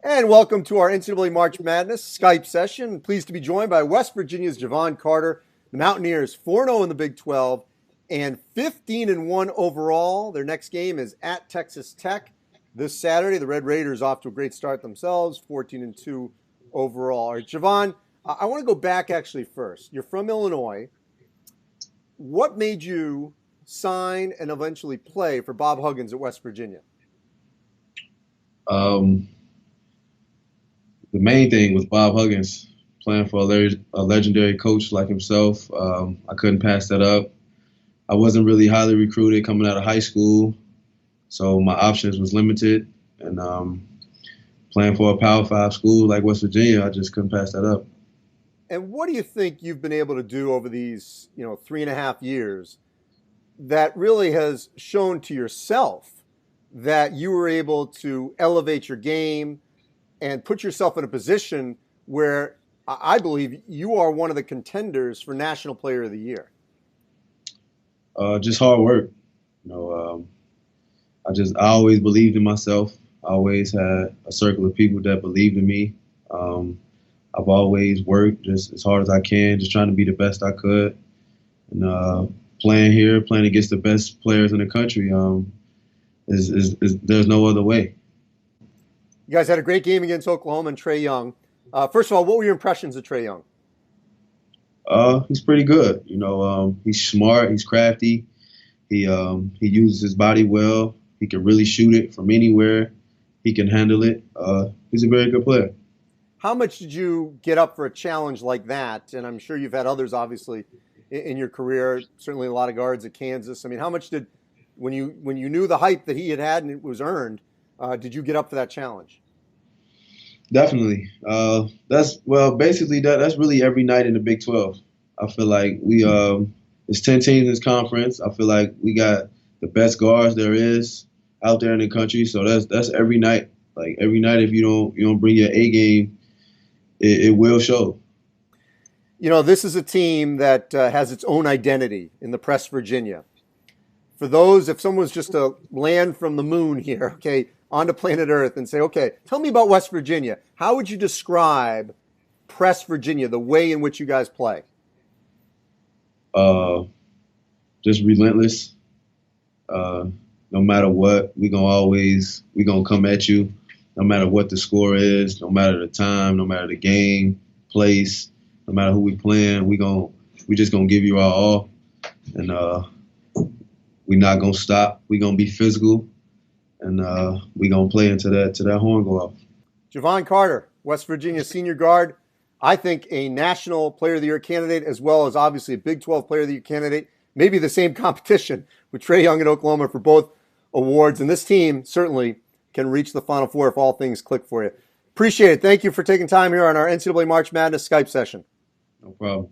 And welcome to our NCAA March Madness Skype session. Pleased to be joined by West Virginia's Jevon Carter. The Mountaineers 4-0 in the Big 12 and 15-1 overall. Their next game is at Texas Tech this Saturday. The Red Raiders off to a great start themselves, 14-2 overall. All right, Jevon, I want to go back actually first. You're from Illinois. What made you sign and eventually play for Bob Huggins at West Virginia? The main thing was Bob Huggins, playing for a legendary coach like himself. I couldn't pass that up. I wasn't really highly recruited coming out of high school, so my options was limited. And playing for a Power 5 school like West Virginia, I just couldn't pass that up. And what do you think you've been able to do over these, 3.5 years that really has shown to yourself that you were able to elevate your game and put yourself in a position where I believe you are one of the contenders for National Player of the Year? Just hard work. I always believed in myself. I always had a circle of people that believed in me. I've always worked just as hard as I can, just trying to be the best I could. And playing against the best players in the country, there's no other way. You guys had a great game against Oklahoma and Trae Young. First of all, what were your impressions of Trae Young? He's pretty good. He's smart. He's crafty. He uses his body well. He can really shoot it from anywhere. He can handle it. He's a very good player. How much did you get up for a challenge like that? And I'm sure you've had others, obviously, in your career. Certainly a lot of guards at Kansas. I mean, how much when you knew the hype that he had and it was earned, did you get up for that challenge? Definitely. That's really every night in the Big 12. I feel like it's 10 teams in this conference. I feel like we got the best guards there is out there in the country. So that's every night. Like every night, if you don't bring your A game, it will show. This is a team that has its own identity in the Press Virginia. For those, if someone was just to land from the moon here, okay, onto planet Earth and say, okay, tell me about West Virginia. How would you describe Press Virginia, the way in which you guys play? Just relentless. No matter what, we're gonna come at you. No matter what the score is, no matter the time, no matter the game, place, no matter who we playing, we just gonna give you our all. And we're not gonna stop. We're gonna be physical. And we're going to play until that horn go off. Jevon Carter, West Virginia senior guard. I think a National Player of the Year candidate, as well as obviously a Big 12 Player of the Year candidate. Maybe the same competition with Trae Young at Oklahoma for both awards. And this team certainly can reach the Final Four if all things click for you. Appreciate it. Thank you for taking time here on our NCAA March Madness Skype session. No problem.